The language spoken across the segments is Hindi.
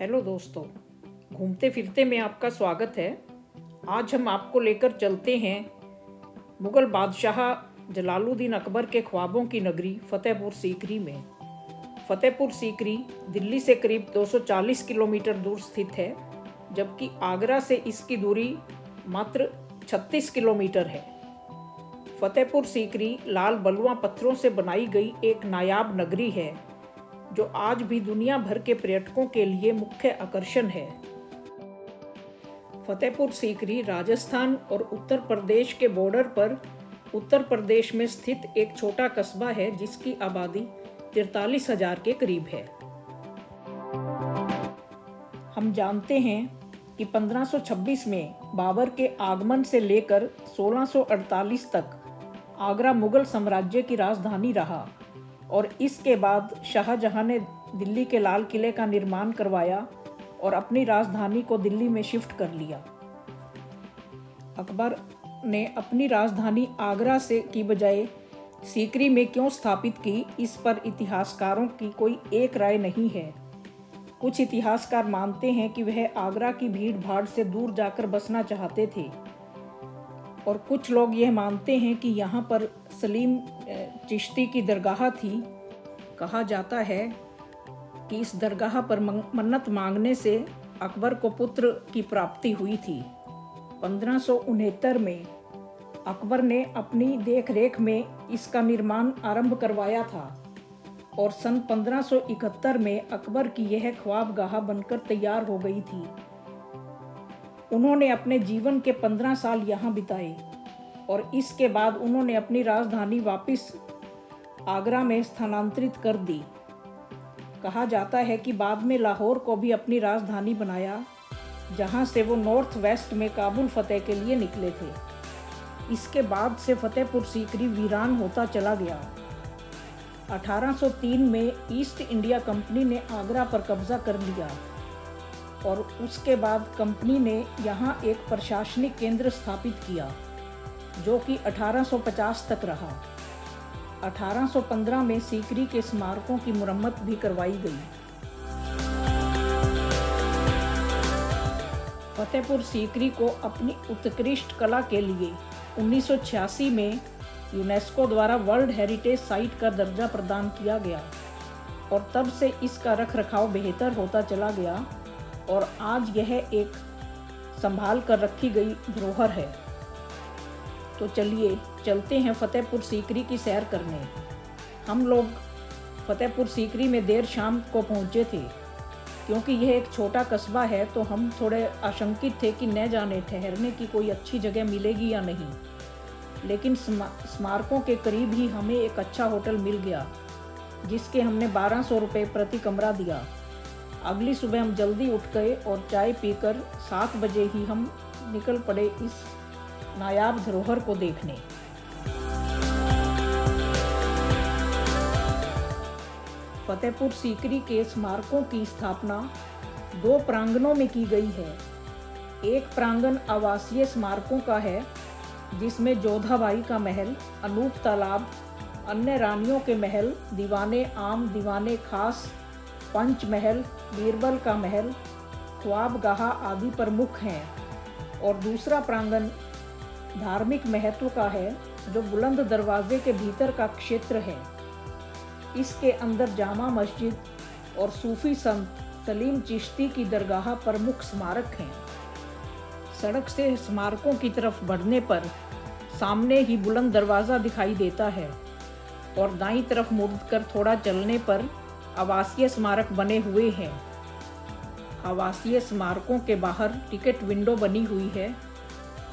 हेलो दोस्तों, घूमते फिरते में आपका स्वागत है। आज हम आपको लेकर चलते हैं मुग़ल बादशाह जलालुद्दीन अकबर के ख्वाबों की नगरी फतेहपुर सीकरी में। फतेहपुर सीकरी दिल्ली से करीब 240 किलोमीटर दूर स्थित है, जबकि आगरा से इसकी दूरी मात्र 36 किलोमीटर है। फतेहपुर सीकरी लाल बलुआ पत्थरों से बनाई गई एक नायाब नगरी है, जो आज भी दुनिया भर के पर्यटकों के लिए मुख्य आकर्षण है। फतेहपुर सीकरी राजस्थान और उत्तर प्रदेश के बॉर्डर पर उत्तर प्रदेश में स्थित एक छोटा कस्बा है, जिसकी आबादी 43,000 के करीब है। हम जानते हैं कि 1526 में बाबर के आगमन से लेकर 1648 तक आगरा मुगल साम्राज्य की राजधानी रहा और इसके बाद शाहजहां ने दिल्ली के लाल किले का निर्माण करवाया और अपनी राजधानी को दिल्ली में शिफ्ट कर लिया। अकबर ने अपनी राजधानी आगरा से की बजाय सीकरी में क्यों स्थापित की, इस पर इतिहासकारों की कोई एक राय नहीं है। कुछ इतिहासकार मानते हैं कि वह आगरा की भीड़ भाड़ से दूर जाकर बसना चाहते थे, और कुछ लोग यह मानते हैं कि यहाँ पर सलीम चिश्ती की दरगाह थी। कहा जाता है कि इस दरगाह पर मन्नत मांगने से अकबर को पुत्र की प्राप्ति हुई थी। 1569 में अकबर ने अपनी देखरेख में इसका निर्माण आरंभ करवाया था और सन 1571 में अकबर की यह ख्वाबगाह बनकर तैयार हो गई थी। उन्होंने अपने जीवन के 15 साल यहाँ बिताए और इसके बाद उन्होंने अपनी राजधानी वापस आगरा में स्थानांतरित कर दी। कहा जाता है कि बाद में लाहौर को भी अपनी राजधानी बनाया, जहाँ से वो नॉर्थ वेस्ट में काबुल फतेह के लिए निकले थे। इसके बाद से फतेहपुर सीकरी वीरान होता चला गया। 1803 में ईस्ट इंडिया कंपनी ने आगरा पर कब्जा कर लिया और उसके बाद कंपनी ने यहाँ एक प्रशासनिक केंद्र स्थापित किया, जो कि 1850 तक रहा। 1815 में सीकरी के स्मारकों की मुरम्मत भी करवाई गई। फतेहपुर सीकरी को अपनी उत्कृष्ट कला के लिए 1986 में यूनेस्को द्वारा वर्ल्ड हेरिटेज साइट का दर्जा प्रदान किया गया और तब से इसका रखरखाव बेहतर होता चला गया और आज यह एक संभाल कर रखी गई धरोहर है। तो चलिए चलते हैं फतेहपुर सीकरी की सैर करने। हम लोग फतेहपुर सीकरी में देर शाम को पहुंचे थे, क्योंकि यह एक छोटा कस्बा है, तो हम थोड़े आशंकित थे कि न जाने ठहरने की कोई अच्छी जगह मिलेगी या नहीं। लेकिन स्मारकों के करीब ही हमें एक अच्छा होटल मिल गया, जिसके हमने 1200 रुपये प्रति कमरा दिया। अगली सुबह हम जल्दी उठ गए और चाय पीकर 7 बजे ही हम निकल पड़े इस नायाब धरोहर को देखने। फतेहपुर सीकरी के स्मारकों की स्थापना 2 प्रांगणों में की गई है। एक प्रांगण आवासीय स्मारकों का है, जिसमें जोधाबाई का महल, अनूप तालाब, अन्य रानियों के महल, दीवाने आम, दीवाने खास, पंच महल, बीरबल का महल, ख्वाबगाह आदि प्रमुख हैं। और दूसरा प्रांगण धार्मिक महत्व का है, जो बुलंद दरवाजे के भीतर का क्षेत्र है। इसके अंदर जामा मस्जिद और सूफी संत सलीम चिश्ती की दरगाह प्रमुख स्मारक हैं। सड़क से स्मारकों की तरफ बढ़ने पर सामने ही बुलंद दरवाज़ा दिखाई देता है और दाईं तरफ मुड़कर थोड़ा चलने पर आवासीय स्मारक बने हुए हैं। आवासीय स्मारकों के बाहर टिकट विंडो बनी हुई है,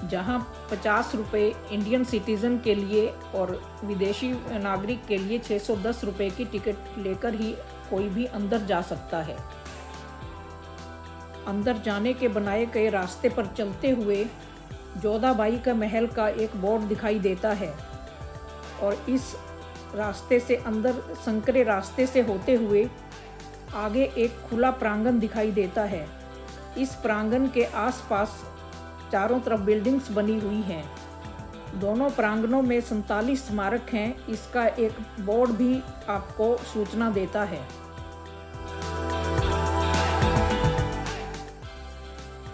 जहां 50 रुपये इंडियन सिटीज़न के लिए और विदेशी नागरिक के लिए 610 रुपये की टिकट लेकर ही कोई भी अंदर जा सकता है। अंदर जाने के बनाए गए रास्ते पर चलते हुए जोधाबाई का महल का एक बोर्ड दिखाई देता है और इस रास्ते से अंदर संकरे रास्ते से होते हुए आगे एक खुला प्रांगण दिखाई देता है। इस प्रांगण के आसपास चारों तरफ बिल्डिंग्स बनी हुई हैं। दोनों प्रांगणों में 47 स्मारक हैं। इसका एक बोर्ड भी आपको सूचना देता है।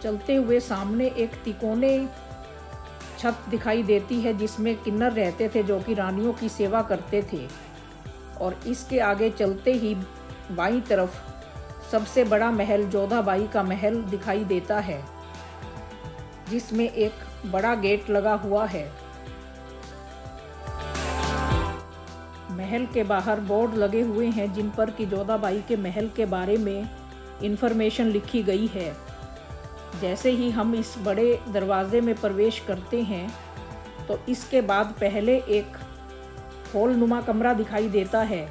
चलते हुए सामने एक तिकोने छत दिखाई देती है जिसमें किन्नर रहते थे जो कि रानियों की सेवा करते थे। और इसके आगे चलते ही बाईं तरफ सबसे बड़ा महल जोधाबाई का महल दिखाई देता है, जिसमें एक बड़ा गेट लगा हुआ है। महल के बाहर बोर्ड लगे हुए हैं जिन पर कि जोधाबाई के महल के बारे में इंफॉर्मेशन लिखी गई है। जैसे ही हम इस बड़े दरवाजे में प्रवेश करते हैं तो इसके बाद पहले एक हॉल नुमा कमरा दिखाई देता है,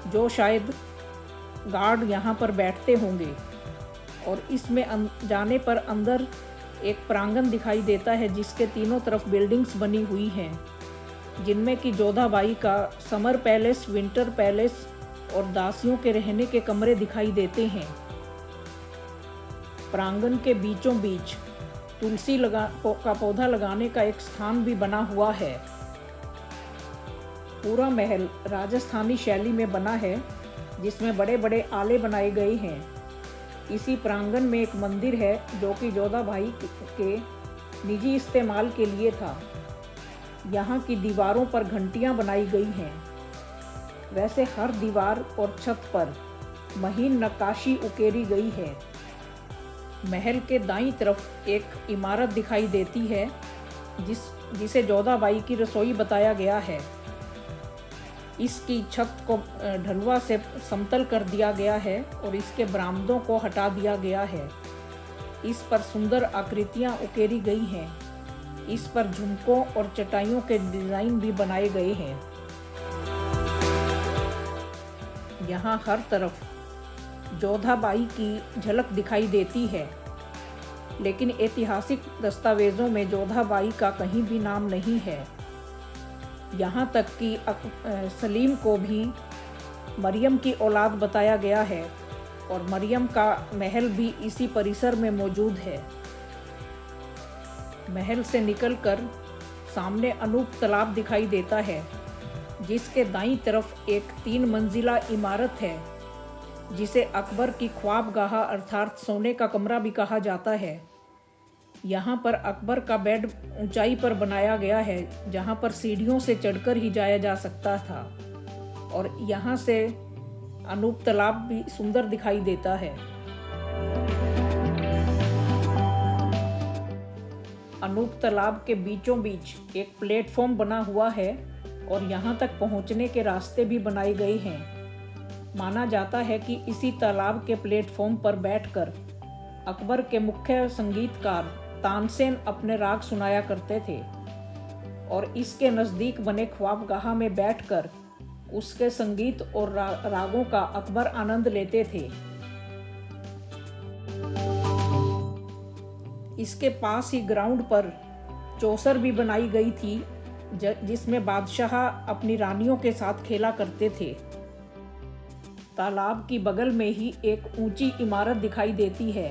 जो शायद गार्ड यहाँ पर बैठते होंगे। और इसमें जाने पर अंदर एक प्रांगण दिखाई देता है जिसके तीनों तरफ बिल्डिंग्स बनी हुई हैं, जिनमें कि जोधाबाई का समर पैलेस, विंटर पैलेस और दासियों के रहने के कमरे दिखाई देते हैं। प्रांगण के बीचों बीच तुलसी का पौधा लगाने का एक स्थान भी बना हुआ है। पूरा महल राजस्थानी शैली में बना है, जिसमें बड़े बड़े आले बनाए गए हैं। इसी प्रांगण में एक मंदिर है जो कि जोधाबाई के निजी इस्तेमाल के लिए था। यहाँ की दीवारों पर घंटियाँ बनाई गई हैं। वैसे हर दीवार और छत पर महीन नक्काशी उकेरी गई है। महल के दाईं तरफ एक इमारत दिखाई देती है जिसे जोधाबाई की रसोई बताया गया है। इसकी छत को ढलुआ से समतल कर दिया गया है और इसके बरामदों को हटा दिया गया है। इस पर सुंदर आकृतियां उकेरी गई हैं। इस पर झुमकों और चटाइयों के डिजाइन भी बनाए गए हैं। यहाँ हर तरफ जोधाबाई की झलक दिखाई देती है, लेकिन ऐतिहासिक दस्तावेजों में जोधाबाई का कहीं भी नाम नहीं है। यहाँ तक कि सलीम को भी मरियम की औलाद बताया गया है और मरियम का महल भी इसी परिसर में मौजूद है। महल से निकलकर सामने अनूप तालाब दिखाई देता है, जिसके दाईं तरफ एक 3 मंजिला इमारत है जिसे अकबर की ख्वाबगाह अर्थात सोने का कमरा भी कहा जाता है। यहाँ पर अकबर का बेड ऊंचाई पर बनाया गया है, जहाँ पर सीढ़ियों से चढ़कर ही जाया जा सकता था। और यहाँ से अनूप तालाब भी सुंदर दिखाई देता है। अनूप तालाब के बीचों बीच एक प्लेटफॉर्म बना हुआ है और यहाँ तक पहुँचने के रास्ते भी बनाए गए हैं। माना जाता है कि इसी तालाब के प्लेटफॉर्म पर बैठकर अकबर के मुख्य संगीतकार तानसेन अपने राग सुनाया करते थे और इसके नज़दीक बने ख्वाबगाह में बैठकर उसके संगीत और रागों का अकबर आनंद लेते थे। इसके पास ही ग्राउंड पर चौसर भी बनाई गई थी, जिसमें बादशाह अपनी रानियों के साथ खेला करते थे। तालाब की बगल में ही एक ऊंची इमारत दिखाई देती है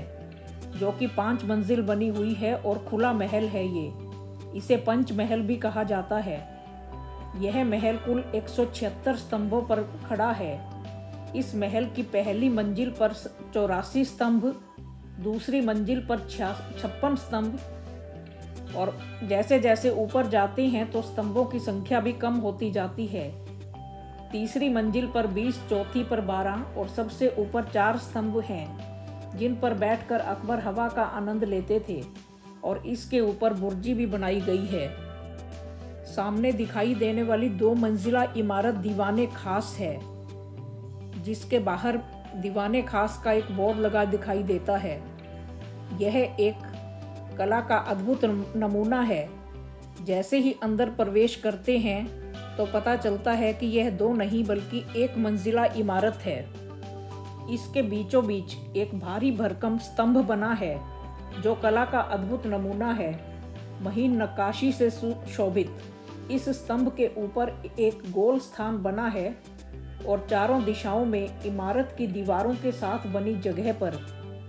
जो कि 5 मंजिल बनी हुई है और खुला महल है। इसे पंच महल भी कहा जाता है। यह महल कुल 176 स्तंभों पर खड़ा है। इस महल की पहली मंजिल पर 84 स्तंभ, दूसरी मंजिल पर 56 स्तंभ, और जैसे जैसे ऊपर जाते हैं तो स्तंभों की संख्या भी कम होती जाती है। तीसरी मंजिल पर 20, चौथी पर 12 और सबसे ऊपर 4 स्तंभ हैं जिन पर बैठकर अकबर हवा का आनंद लेते थे। और इसके ऊपर बुर्जी भी बनाई गई है। सामने दिखाई देने वाली 2 मंजिला इमारत दीवाने खास है, जिसके बाहर दीवाने खास का एक बोर्ड लगा दिखाई देता है। यह एक कला का अद्भुत नमूना है। जैसे ही अंदर प्रवेश करते हैं तो पता चलता है कि यह 2 नहीं बल्कि 1 मंजिला इमारत है। इसके बीचों बीच एक भारी भरकम स्तंभ बना है जो कला का अद्भुत नमूना है, महीन नक्काशी से सुशोभित। इस स्तंभ के ऊपर एक गोल स्थान बना है और चारों दिशाओं में इमारत की दीवारों के साथ बनी जगह पर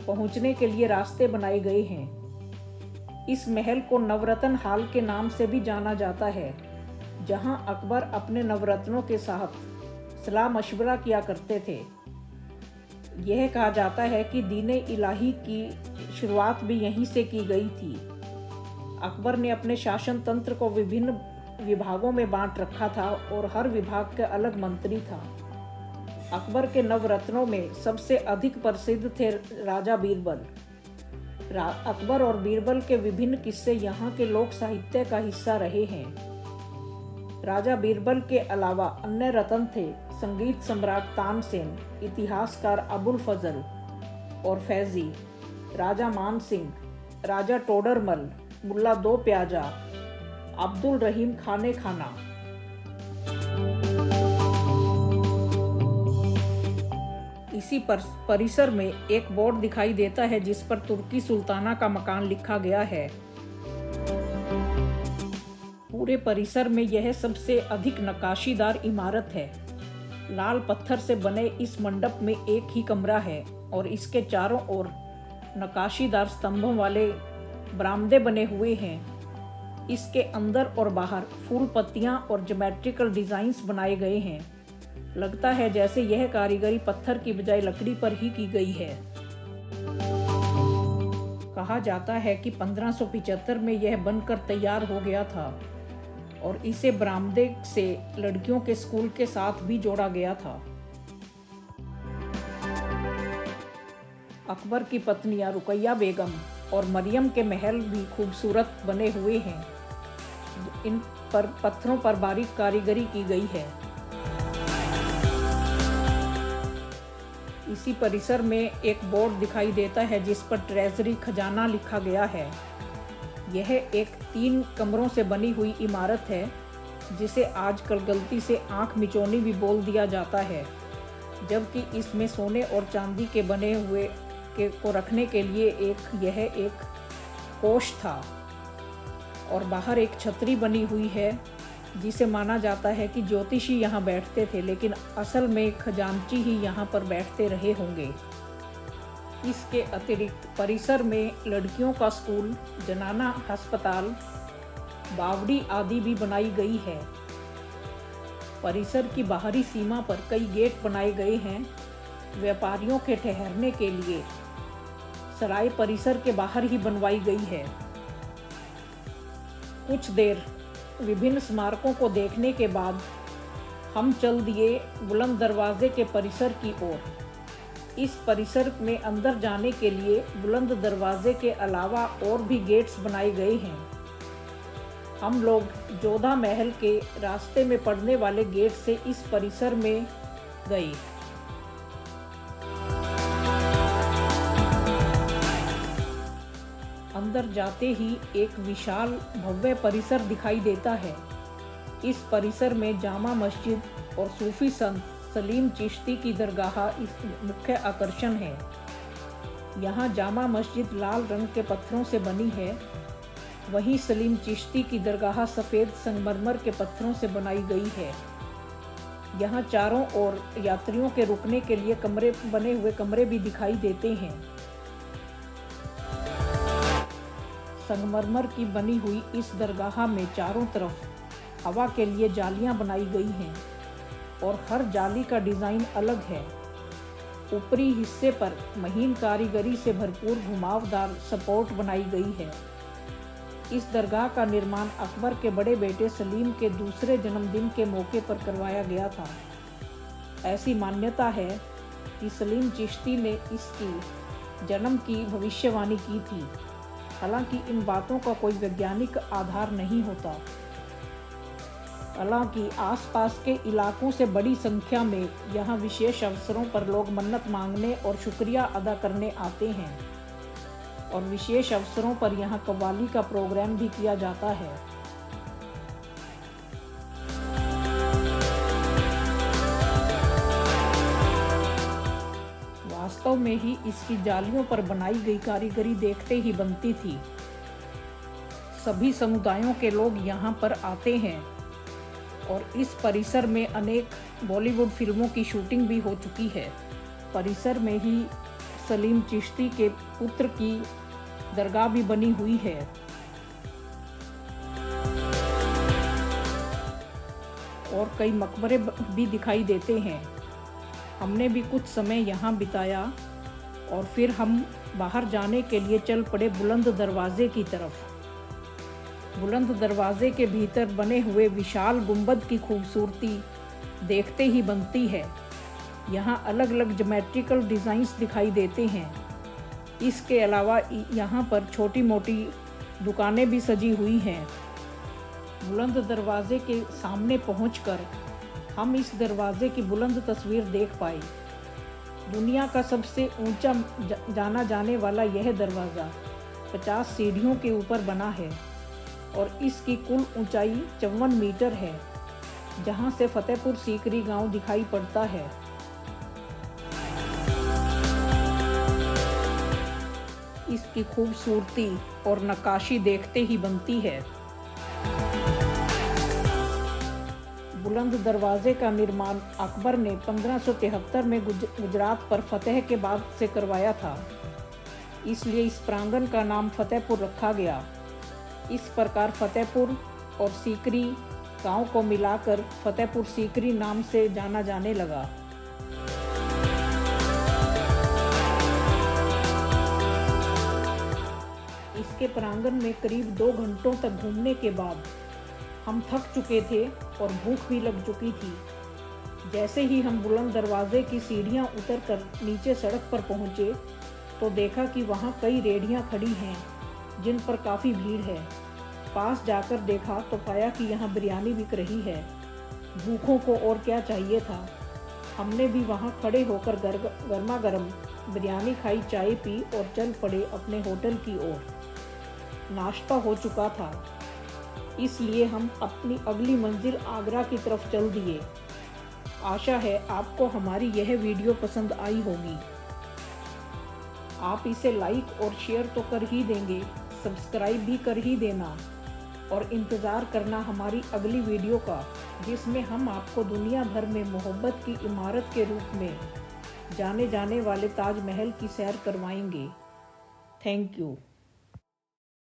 पहुंचने के लिए रास्ते बनाए गए हैं। इस महल को नवरत्न हाल के नाम से भी जाना जाता है, जहां अकबर अपने नवरत्नों के साथ सलाह मशवरा किया करते थे। यह कहा जाता है कि दीन इलाही की शुरुआत भी यहीं से की गई थी। अकबर ने अपने शासन तंत्र को विभिन्न विभागों में बांट रखा था और हर विभाग का अलग मंत्री था। अकबर के नवरत्नों में सबसे अधिक प्रसिद्ध थे राजा बीरबल। अकबर और बीरबल के विभिन्न किस्से यहाँ के लोक साहित्य का हिस्सा रहे हैं। राजा बीरबल के अलावा अन्य रत्न थे संगीत सम्राट तानसेन, इतिहासकार अबुल फजल और फैजी, राजा मान सिंह, राजा टोडरमल, मुल्ला दो प्याजा, अब्दुल रहीम खाने खाना। इसी परिसर में एक बोर्ड दिखाई देता है जिस पर तुर्की सुल्ताना का मकान लिखा गया है। पूरे परिसर में यह सबसे अधिक नक्काशीदार इमारत है। लाल पत्थर से बने इस मंडप में एक ही कमरा है और इसके चारों ओर नक्काशीदार स्तंभों वाले बरामदे बने हुए हैं। इसके अंदर और बाहर फूल पत्तियां और ज्योमेट्रिकल डिजाइन्स बनाए गए हैं। लगता है जैसे यह कारीगरी पत्थर की बजाय लकड़ी पर ही की गई है। कहा जाता है कि 1575 में यह बनकर तैयार हो गया था और इसे बरामदे से लड़कियों के स्कूल के साथ भी जोड़ा गया था। अकबर की पत्नियां रुकैया बेगम और मरियम के महल भी खूबसूरत बने हुए हैं। इन पर पत्थरों पर बारीक कारीगरी की गई है। इसी परिसर में एक बोर्ड दिखाई देता है जिस पर ट्रेजरी खजाना लिखा गया है। यह एक 3 कमरों से बनी हुई इमारत है जिसे आजकल गलती से आंख मिचौनी भी बोल दिया जाता है, जबकि इसमें सोने और चांदी के बने हुए को रखने के लिए यह एक कोष था और बाहर एक छतरी बनी हुई है जिसे माना जाता है कि ज्योतिषी यहाँ बैठते थे, लेकिन असल में खजांची ही यहाँ पर बैठते रहे होंगे। इसके अतिरिक्त परिसर में लड़कियों का स्कूल, जनाना अस्पताल, बावड़ी आदि भी बनाई गई है। परिसर की बाहरी सीमा पर कई गेट बनाए गए हैं। व्यापारियों के ठहरने के लिए सराय परिसर के बाहर ही बनवाई गई है। कुछ देर विभिन्न स्मारकों को देखने के बाद हम चल दिए बुलंद दरवाजे के परिसर की ओर। इस परिसर में अंदर जाने के लिए बुलंद दरवाजे के अलावा और भी गेट्स बनाए गए हैं। हम लोग जोधा महल के रास्ते में पड़ने वाले गेट से इस परिसर में गए। अंदर जाते ही एक विशाल भव्य परिसर दिखाई देता है। इस परिसर में जामा मस्जिद और सूफी संत सलीम चिश्ती की दरगाह इस मुख्य आकर्षण है। यहाँ जामा मस्जिद लाल रंग के पत्थरों से बनी है, वहीं सलीम चिश्ती की दरगाह सफ़ेद संगमरमर के पत्थरों से बनाई गई है। यहाँ चारों ओर यात्रियों के रुकने के लिए बने हुए कमरे भी दिखाई देते हैं। संगमरमर की बनी हुई इस दरगाह में चारों तरफ हवा के लिए जालियां बनाई गई हैं और हर जाली का डिज़ाइन अलग है। ऊपरी हिस्से पर महीन कारीगरी से भरपूर घुमावदार सपोर्ट बनाई गई है। इस दरगाह का निर्माण अकबर के बड़े बेटे सलीम के दूसरे जन्मदिन के मौके पर करवाया गया था। ऐसी मान्यता है कि सलीम चिश्ती ने इसकी जन्म की भविष्यवाणी की थी। हालांकि इन बातों का कोई वैज्ञानिक आधार नहीं होता। हालांकि आसपास के इलाकों से बड़ी संख्या में यहाँ विशेष अवसरों पर लोग मन्नत मांगने और शुक्रिया अदा करने आते हैं और विशेष अवसरों पर यहाँ कव्वाली का प्रोग्राम भी किया जाता है। वास्तव में ही इसकी जालियों पर बनाई गई कारीगरी देखते ही बनती थी। सभी समुदायों के लोग यहाँ पर आते हैं और इस परिसर में अनेक बॉलीवुड फिल्मों की शूटिंग भी हो चुकी है। परिसर में ही सलीम चिश्ती के पुत्र की दरगाह भी बनी हुई है। और कई मकबरे भी दिखाई देते हैं। हमने भी कुछ समय यहाँ बिताया और फिर हम बाहर जाने के लिए चल पड़े बुलंद दरवाजे की तरफ। बुलंद दरवाजे के भीतर बने हुए विशाल गुंबद की खूबसूरती देखते ही बनती है। यहाँ अलग अलग ज्योमेट्रिकल डिज़ाइंस दिखाई देते हैं। इसके अलावा यहाँ पर छोटी मोटी दुकानें भी सजी हुई हैं। बुलंद दरवाजे के सामने पहुंचकर हम इस दरवाजे की बुलंद तस्वीर देख पाए। दुनिया का सबसे ऊंचा जाना जाने वाला यह दरवाज़ा 50 सीढ़ियों के ऊपर बना है और इसकी कुल ऊंचाई 54 मीटर है, जहां से फतेहपुर सीकरी गांव दिखाई पड़ता है। इसकी खूबसूरती और नक्काशी देखते ही बनती है। बुलंद दरवाजे का निर्माण अकबर ने 1573 में गुजरात पर फतेह के बाद से करवाया था, इसलिए इस प्रांगण का नाम फतेहपुर रखा गया। इस प्रकार फतेहपुर और सीकरी गांव को मिलाकर फतेहपुर सीकरी नाम से जाना जाने लगा। इसके प्रांगण में करीब 2 घंटों तक घूमने के बाद हम थक चुके थे और भूख भी लग चुकी थी। जैसे ही हम बुलंद दरवाजे की सीढ़ियां उतरकर नीचे सड़क पर पहुंचे तो देखा कि वहां कई रेहड़ियां खड़ी हैं जिन पर काफ़ी भीड़ है। पास जाकर देखा तो पाया कि यहाँ बिरयानी बिक रही है। भूखों को और क्या चाहिए था। हमने भी वहाँ खड़े होकर गर्मा गर्म बिरयानी खाई, चाय पी और चल पड़े अपने होटल की ओर। नाश्ता हो चुका था, इसलिए हम अपनी अगली मंजिल आगरा की तरफ चल दिए। आशा है आपको हमारी यह वीडियो पसंद आई होगी। आप इसे लाइक और शेयर तो कर ही देंगे, सब्सक्राइब भी कर ही देना और इंतज़ार करना हमारी अगली वीडियो का, जिसमें हम आपको दुनिया भर में मोहब्बत की इमारत के रूप में जाने जाने वाले ताजमहल की सैर करवाएंगे। Thank you.